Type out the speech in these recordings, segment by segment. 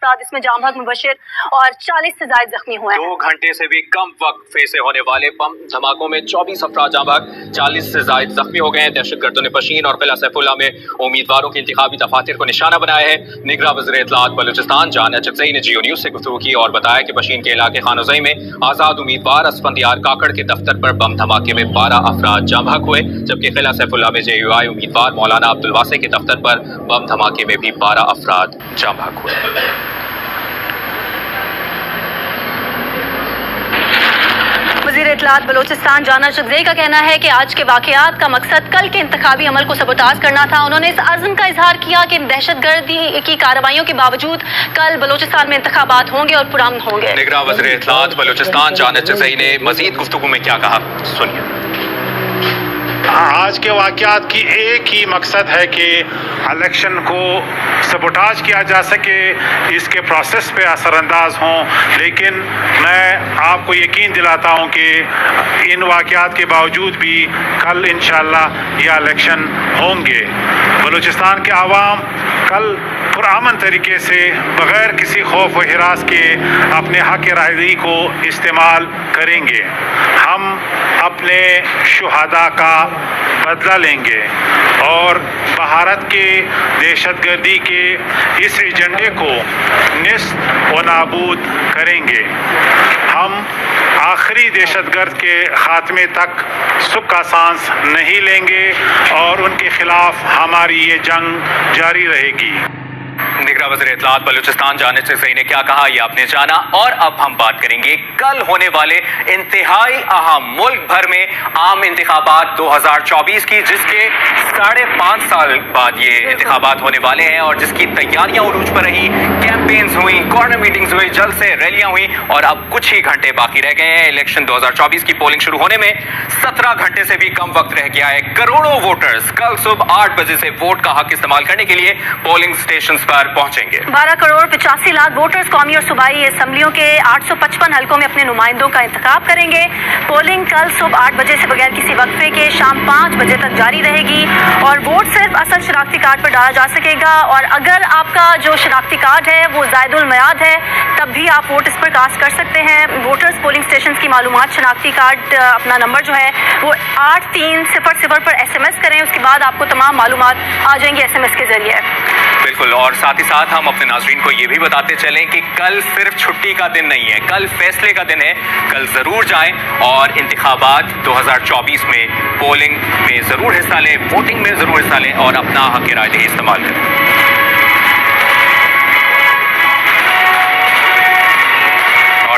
अफराद इसमें जाम हक, मुबशिर और 40 से ज्यादा जख्मी हुए हैं। 2 घंटे से भी कम वक्त से होने वाले बम धमाकों में 24 अफराद जाम हक, 40 से ज्यादा जख्मी हो गए हैं। दहशतगर्दों ने पशीन और किला सैफुल्लाह में उम्मीदवारों के इंतखाबी दफातर को निशाना बनाया है। निगरां वज़ीर इत्तलाआत बलूचिस्तान जान अचकज़ई ने जियो न्यूज़ से गुफ्तगू की और बताया कि पशीन के इलाके खानोज़ई में आज़ाद उम्मीदवार असफंदियार काकड़ के दफ्तर पर बम धमाके में 12 अफराद जाम हक हुए, जबकि किला सैफुल्लाह में JUI उम्मीदवार मौलाना अब्दुल वासे के दफ्तर पर बम धमाके में भी 12 अफराद जाम हक हुए। वज़ीर इत्तलाआत बलूचिस्तान जान अचकज़ई का कहना है कि आज के वाक़यात का मकसद कल के इंतखाबी अमल को सबोटाज करना था। उन्होंने इस अज़्म का इजहार किया कि दहशतगर्दी की कार्रवाइयों के बावजूद कल बलूचिस्तान में इंतखाबात होंगे और पुरअमन होंगे। निगरां वज़ीर इत्तलाआत बलूचिस्तान जान अचकज़ई ने मज़ीद गुफ्तगू में क्या कहा, सुनिए। आज के वाक़यात की एक ही मकसद है कि इलेक्शन को सबोटाज किया जा सके, इसके प्रोसेस पे असरअंदाज हों, लेकिन मैं आपको यकीन दिलाता हूं कि इन वाक़यात के बावजूद भी कल इंशाअल्लाह ये इलेक्शन होंगे। बलूचिस्तान के आवाम कल पुरअमन तरीके से बग़ैर किसी खौफ व हिरास के अपने हक़ रायदही को इस्तेमाल करेंगे। हम अपने शुहदा का बदला लेंगे और भारत के दहशतगर्दी के इस एजेंडे को निस्त व नाबूद करेंगे। हम आखिरी दहशतगर्द के खात्मे तक सुख का सांस नहीं लेंगे और उनके खिलाफ हमारी ये जंग जारी रहेगी। निगरां वज़ीर इत्तलाआत बलूचिस्तान जान अचकज़ई ने क्या कहा, ये आपने जाना। और अब हम बात करेंगे कल होने वाले इंतहाई अहम मुल्क भर में आम इंतखाबात 2024 की, जिसके 5.5 साल बाद ये इंतखाबात होने वाले हैं और जिसकी तैयारियां उरूज पर रही। कैंपेन्स हुई, कॉर्नर मीटिंग्स हुई, जल्द से रैलियां हुई और अब कुछ ही घंटे बाकी रह गए हैं इलेक्शन 2024 की पोलिंग शुरू होने में। 17 घंटे से भी कम वक्त रह गया है। करोड़ों वोटर्स कल सुबह 8 बजे से वोट का हक इस्तेमाल करने के लिए पोलिंग स्टेशन पर पहुंचेंगे। 12 करोड़ 85 लाख वोटर्स कौमी और सूबाई असम्बलियों के 855 हलकों में अपने नुमाइंदों का इंतखाब करेंगे। पोलिंग कल सुबह 8 बजे से बगैर किसी वक्फे के शाम 5 बजे तक जारी रहेगी और वोट सिर्फ असल शनाख्ती कार्ड पर डाला जा सकेगा। और अगर आपका जो शनाख्ती कार्ड है वो ज़ायदुल मियाद है तब भी आप वोट इस पर कास्ट कर सकते हैं। वोटर्स पोलिंग स्टेशन की मालूमात, शनाख्ती कार्ड अपना नंबर जो है वो 8300 पर SMS करें, उसके बाद आपको तमाम मालूमात आ जाएंगी SMS के जरिए। बिल्कुल, और साथ ही साथ हम अपने नाज़रीन को ये भी बताते चलें कि कल सिर्फ छुट्टी का दिन नहीं है, कल फैसले का दिन है। कल ज़रूर जाएं और इंतखाबात 2024 में पोलिंग में ज़रूर हिस्सा लें, वोटिंग में ज़रूर हिस्सा लें और अपना हक़ राय इस्तेमाल करें।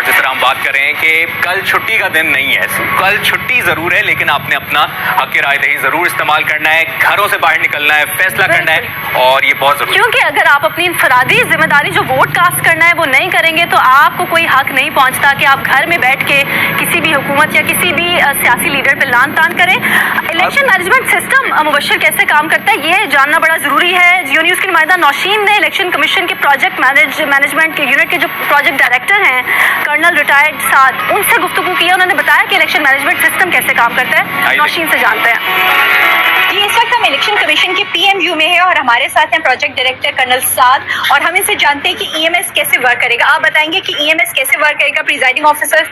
जिस तरह हम बात कर रहे हैं कि कल छुट्टी का दिन नहीं है, कल छुट्टी ज़रूर है, लेकिन आपने अपना हक़ राय दही ज़रूर इस्तेमाल करना है, घरों से बाहर निकलना है, फैसला करना है और ये बहुत ज़रूरी है। क्योंकि अगर आप अपनी इनफरादी जिम्मेदारी जो वोट कास्ट करना है वो नहीं करेंगे तो आपको कोई हक नहीं पहुंचता कि आप घर में बैठ के किसी भी हुकूमत या किसी भी सियासी लीडर पर लान तान करें। इलेक्शन मैनेजमेंट सिस्टम मुबशिर कैसे काम करता है ये जानना बड़ा ज़रूरी है। जियो न्यूज़ के नुमाइंदा नौशीन ने इलेक्शन कमीशन के प्रोजेक्ट मैनेजमेंट के यूनिट के जो प्रोजेक्ट डायरेक्टर हैं कर्नल रिटायर्ड साद, उनसे गुफ्तगू किया। उन्होंने बताया कि इलेक्शन मैनेजमेंट सिस्टम कैसे काम करता है। नौशीन से जानते हैं। जी, इस वक्त हम इलेक्शन कमीशन के PMU में है और हमारे साथ हैं प्रोजेक्ट डायरेक्टर कर्नल साद और हम इनसे जानते हैं कि EMS कैसे वर्क करेगा। आप बताएंगे कि EMS कैसे वर्क करेगा, प्रिजाइडिंग ऑफिसर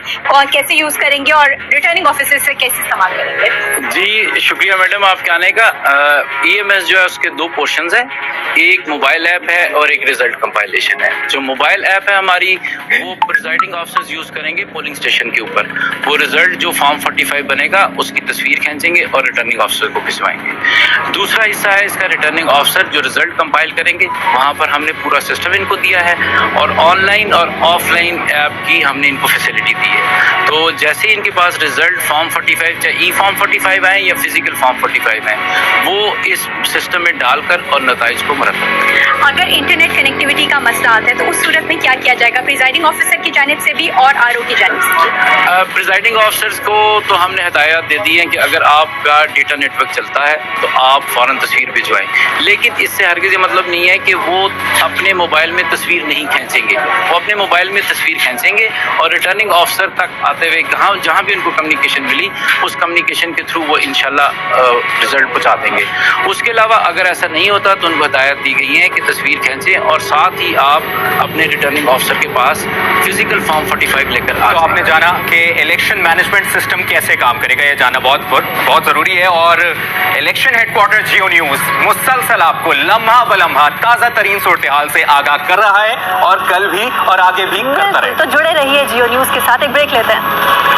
कैसे यूज करेंगे और रिटर्निंग ऑफिसर से कैसे इस्तेमाल करेंगे। जी शुक्रिया मैडम आपके आने का। EMS जो है उसके 2 पोर्शंस हैं, एक मोबाइल ऐप है और एक रिजल्ट कंपाइलेशन है। जो मोबाइल ऐप है हमारी वो प्रिजाइडिंग ऑफिसर्स यूज करेंगे पोलिंग स्टेशन के ऊपर। वो रिजल्ट जो फॉर्म 45 बनेगा उसकी तस्वीर खींचेंगे और रिटर्निंग ऑफिसर को भिजवाएंगे। दूसरा हिस्सा है इसका रिटर्निंग ऑफिसर जो रिजल्ट कंपाइल करेंगे, वहाँ पर हमने पूरा सिस्टम इनको दिया है और ऑनलाइन और ऑफलाइन ऐप की हमने इनको फैसिलिटी दी है। तो जैसे ही इनके पास रिजल्ट फॉर्म 45 चाहे फॉर्म 45 आए या फिजिकल फॉर्म 45 आए, वो इस सिस्टम में डालकर और नताइज को मरतब। अगर इंटरनेट कनेक्टिविटी का मसला आता है तो उस सूरत में क्या किया जाएगा प्रिजाइडिंग ऑफिसर की जानिब से भी और RO की जानिब प्रिजाइडिंग ऑफिसर्स को तो हमने हदायत दे दी है कि अगर आपका डेटा नेटवर्क चलता है तो आप फ़ौरन तस्वीर भिजवाएं, लेकिन इससे हरगिज़ ये मतलब नहीं है कि वो अपने मोबाइल में तस्वीर नहीं खींचेंगे। वो अपने मोबाइल में तस्वीर खींचेंगे और रिटर्निंग ऑफिसर तक आते हुए जहाँ भी उनको कम्युनिकेशन मिली उस कम्युनिकेशन के थ्रू वो इंशाल्लाह रिजल्ट पहुँचा देंगे। उसके अलावा अगर ऐसा नहीं होता तो उनको हदायत दी गई है कि तस्वीर खींचें और साथ ही आप अपने रिटर्निंग ऑफिसर के पास फिजिकल फॉर्म 45 लेकर आ तो आपने जाना कि इलेक्शन मैनेजमेंट सिस्टम कैसे काम करेगा, ये जानना बहुत ज़रूरी है। और इलेक्शन हेडक्वार्टर जियो न्यूज़ मुसलसल आपको लम्हा बलम्हा ताज़ा तरीन सूरत हाल से आगाह कर रहा है और कल भी और आगे भी करता रहे। तो जुड़े रहिए जियो न्यूज़ के साथ। एक ब्रेक लेते हैं।